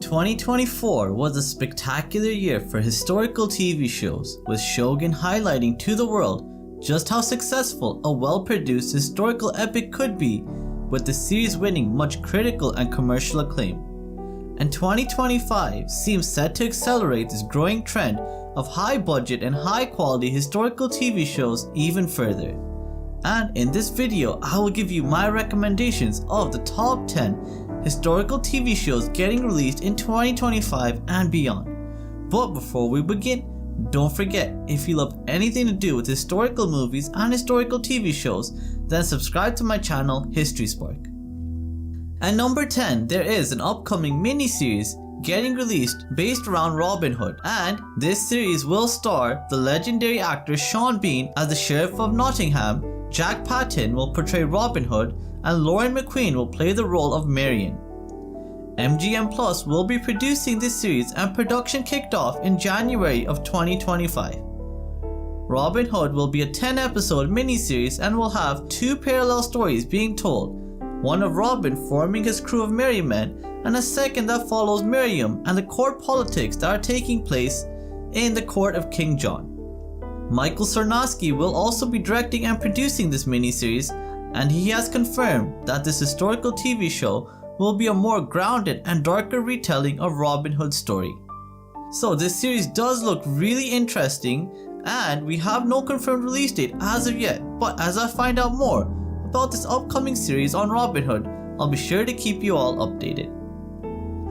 2024 was a spectacular year for historical TV shows, with Shogun highlighting to the world just how successful a well-produced historical epic could be, with the series winning much critical and commercial acclaim. And 2025 seems set to accelerate this growing trend of high-budget and high-quality historical TV shows even further. And in this video, I will give you my recommendations of the top 10 historical TV shows getting released in 2025 and beyond. But before we begin, don't forget, if you love anything to do with historical movies and historical TV shows, then subscribe to my channel, History Spark. At number 10, there is an upcoming mini-series getting released based around Robin Hood, and this series will star the legendary actor Sean Bean as the Sheriff of Nottingham, Jack Patton will portray Robin Hood, and Lauren McQueen will play the role of Marion. MGM Plus will be producing this series, and production kicked off in January of 2025. Robin Hood will be a 10-episode miniseries and will have two parallel stories being told, one of Robin forming his crew of merry men, and a second that follows Miriam and the court politics that are taking place in the court of King John. Michael Sarnowski will also be directing and producing this miniseries, and he has confirmed that this historical TV show will be a more grounded and darker retelling of Robin Hood's story. So this series does look really interesting, and we have no confirmed release date as of yet, but as I find out more about this upcoming series on Robin Hood, I'll be sure to keep you all updated.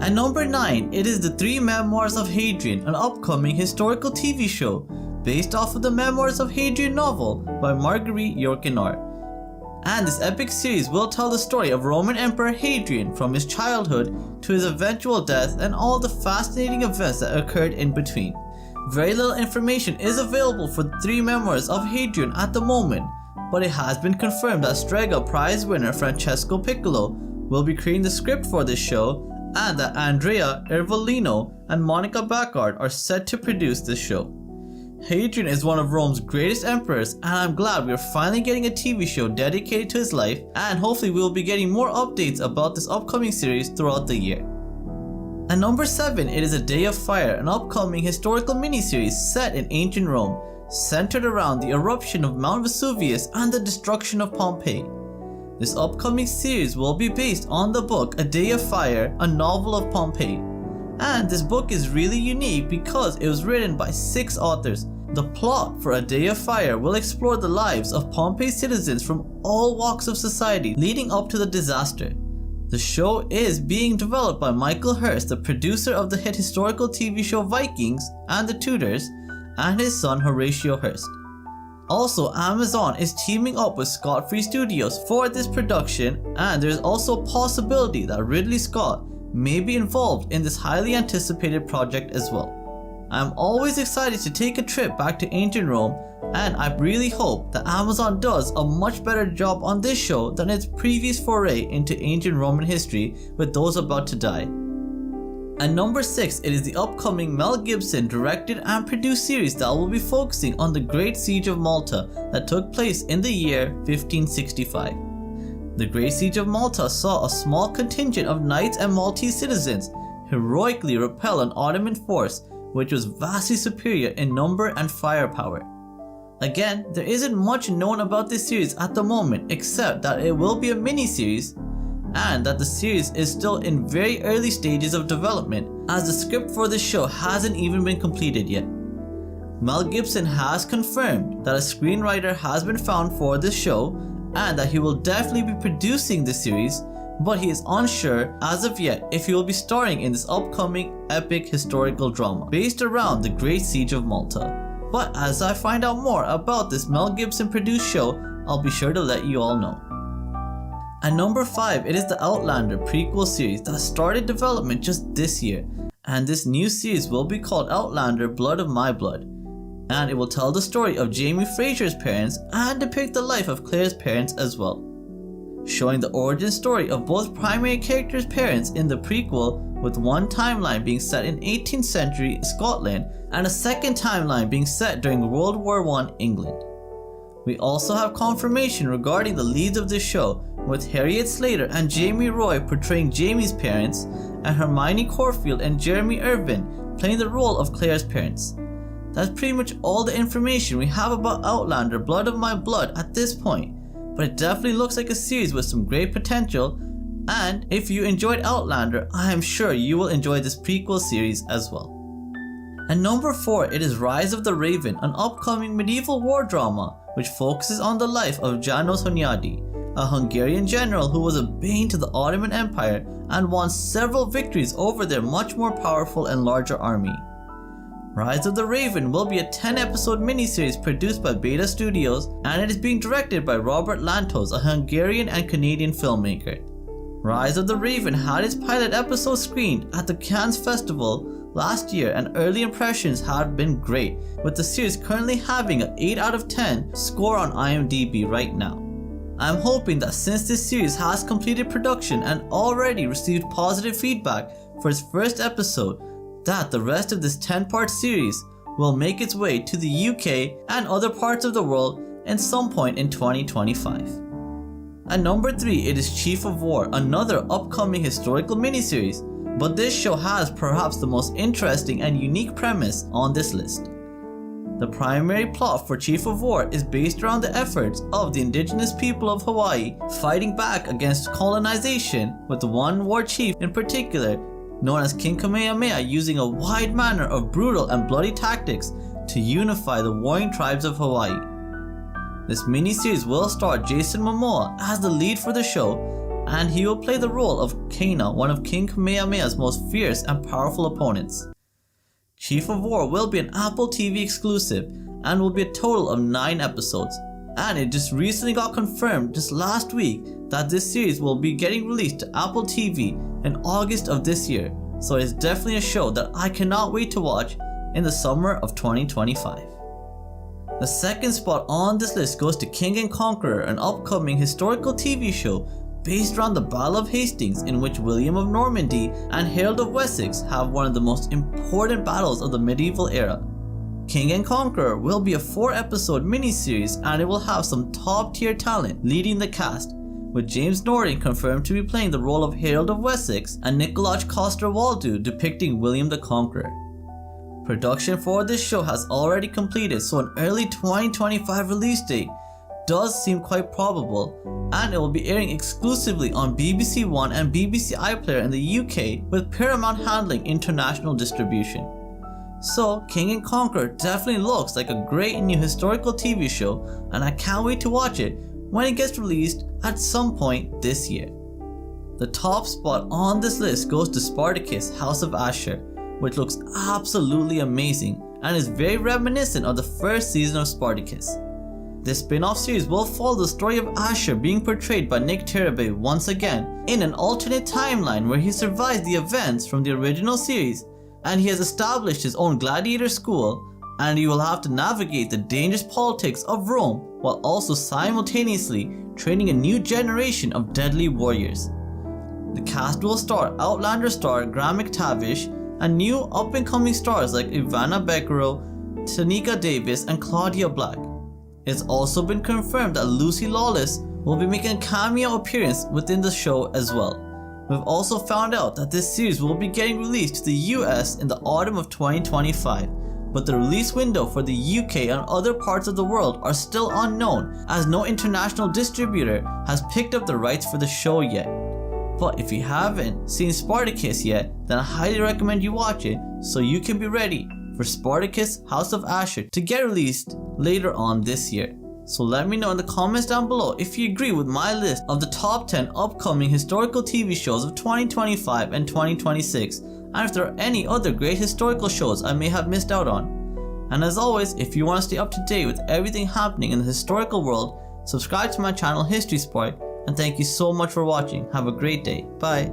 At number 9, it is the Three Memoirs of Hadrian, an upcoming historical TV show based off of the Memoirs of Hadrian novel by Marguerite Yourcenar. And this epic series will tell the story of Roman Emperor Hadrian from his childhood to his eventual death and all the fascinating events that occurred in between. Very little information is available for the Three Memoirs of Hadrian at the moment, but it has been confirmed that Strega Prize winner Francesco Piccolo will be creating the script for this show, and that Andrea Ervolino and Monica Baccarat are set to produce this show. Hadrian is one of Rome's greatest emperors, and I'm glad we are finally getting a TV show dedicated to his life, and hopefully we will be getting more updates about this upcoming series throughout the year. At number 7, it is A Day of Fire, an upcoming historical miniseries set in ancient Rome, centered around the eruption of Mount Vesuvius and the destruction of Pompeii. This upcoming series will be based on the book A Day of Fire, a novel of Pompeii. And this book is really unique because it was written by 6 authors. The plot for A Day of Fire will explore the lives of Pompeii's citizens from all walks of society leading up to the disaster. The show is being developed by Michael Hurst, the producer of the hit historical TV show Vikings and The Tudors, and his son Horatio Hurst. Also, Amazon is teaming up with Scott Free Studios for this production, and there is also a possibility that Ridley Scott may be involved in this highly anticipated project as well. I'm always excited to take a trip back to ancient Rome, and I really hope that Amazon does a much better job on this show than its previous foray into ancient Roman history with Those About to Die. At number 6, it is the upcoming Mel Gibson directed and produced series that will be focusing on the Great Siege of Malta that took place in the year 1565. The Great Siege of Malta saw a small contingent of knights and Maltese citizens heroically repel an Ottoman force which was vastly superior in number and firepower. Again, there isn't much known about this series at the moment except that it will be a mini-series, and that the series is still in very early stages of development, as the script for this show hasn't even been completed yet. Mel Gibson has confirmed that a screenwriter has been found for this show, and that he will definitely be producing this series, but he is unsure as of yet if he will be starring in this upcoming epic historical drama based around the Great Siege of Malta. But as I find out more about this Mel Gibson produced show, I'll be sure to let you all know. At number 5, it is the Outlander prequel series that started development just this year, and this new series will be called Outlander Blood of My Blood, and it will tell the story of Jamie Fraser's parents and depict the life of Claire's parents as well, showing the origin story of both primary characters' parents in the prequel, with one timeline being set in 18th century Scotland and a second timeline being set during World War I England. We also have confirmation regarding the leads of this show, with Harriet Slater and Jamie Roy portraying Jamie's parents, and Hermione Corfield and Jeremy Irvin playing the role of Claire's parents. That's pretty much all the information we have about Outlander Blood of My Blood at this point, but it definitely looks like a series with some great potential, and if you enjoyed Outlander, I am sure you will enjoy this prequel series as well. At number 4, it is Rise of the Raven, an upcoming medieval war drama which focuses on the life of János Hunyadi, a Hungarian general who was a bane to the Ottoman Empire and won several victories over their much more powerful and larger army. Rise of the Raven will be a 10-episode miniseries produced by Beta Studios, and it is being directed by Robert Lantos, a Hungarian and Canadian filmmaker. Rise of the Raven had its pilot episode screened at the Cannes Festival last year, and early impressions have been great, with the series currently having an 8 out of 10 score on IMDb right now. I'm hoping that since this series has completed production and already received positive feedback for its first episode, that the rest of this 10-part series will make its way to the UK and other parts of the world at some point in 2025. At number 3, it is Chief of War, another upcoming historical miniseries, but this show has perhaps the most interesting and unique premise on this list. The primary plot for Chief of War is based around the efforts of the indigenous people of Hawaii fighting back against colonization, with one war chief in particular known as King Kamehameha using a wide manner of brutal and bloody tactics to unify the warring tribes of Hawaii. This miniseries will star Jason Momoa as the lead for the show, and he will play the role of Kana, one of King Kamehameha's most fierce and powerful opponents. Chief of War will be an Apple TV exclusive and will be a total of 9 episodes, and it just recently got confirmed just last week that this series will be getting released to Apple TV in August of this year, so it is definitely a show that I cannot wait to watch in the summer of 2025. The second spot on this list goes to King and Conqueror, an upcoming historical TV show based around the Battle of Hastings, in which William of Normandy and Harold of Wessex have one of the most important battles of the medieval era. King and Conqueror will be a 4-episode miniseries, and it will have some top-tier talent leading the cast, with James Norton confirmed to be playing the role of Harold of Wessex and Nicolaj Coster-Waldau depicting William the Conqueror. Production for this show has already completed, so an early 2025 release date does seem quite probable, and it will be airing exclusively on BBC One and BBC iPlayer in the UK, with Paramount handling international distribution. So King and Conqueror definitely looks like a great new historical TV show, and I can't wait to watch it when it gets released at some point this year. The top spot on this list goes to Spartacus: House of Ashur, which looks absolutely amazing and is very reminiscent of the first season of Spartacus. This spin-off series will follow the story of Ashur being portrayed by Nick Terabay once again in an alternate timeline where he survives the events from the original series, and he has established his own gladiator school, and he will have to navigate the dangerous politics of Rome while also simultaneously training a new generation of deadly warriors. The cast will star Outlander star Graham McTavish and new up-and-coming stars like Ivana Beccaro, Tanika Davis, and Claudia Black. It's also been confirmed that Lucy Lawless will be making a cameo appearance within the show as well. We've also found out that this series will be getting released to the US in the autumn of 2025, but the release window for the UK and other parts of the world are still unknown, as no international distributor has picked up the rights for the show yet. But if you haven't seen Spartacus yet, then I highly recommend you watch it so you can be ready for Spartacus: House of Ashur to get released later on this year. So let me know in the comments down below if you agree with my list of the top 10 upcoming historical TV shows of 2025 and 2026, and if there are any other great historical shows I may have missed out on. And as always, if you want to stay up to date with everything happening in the historical world, subscribe to my channel History Spark, and thank you so much for watching. Have a great day. Bye.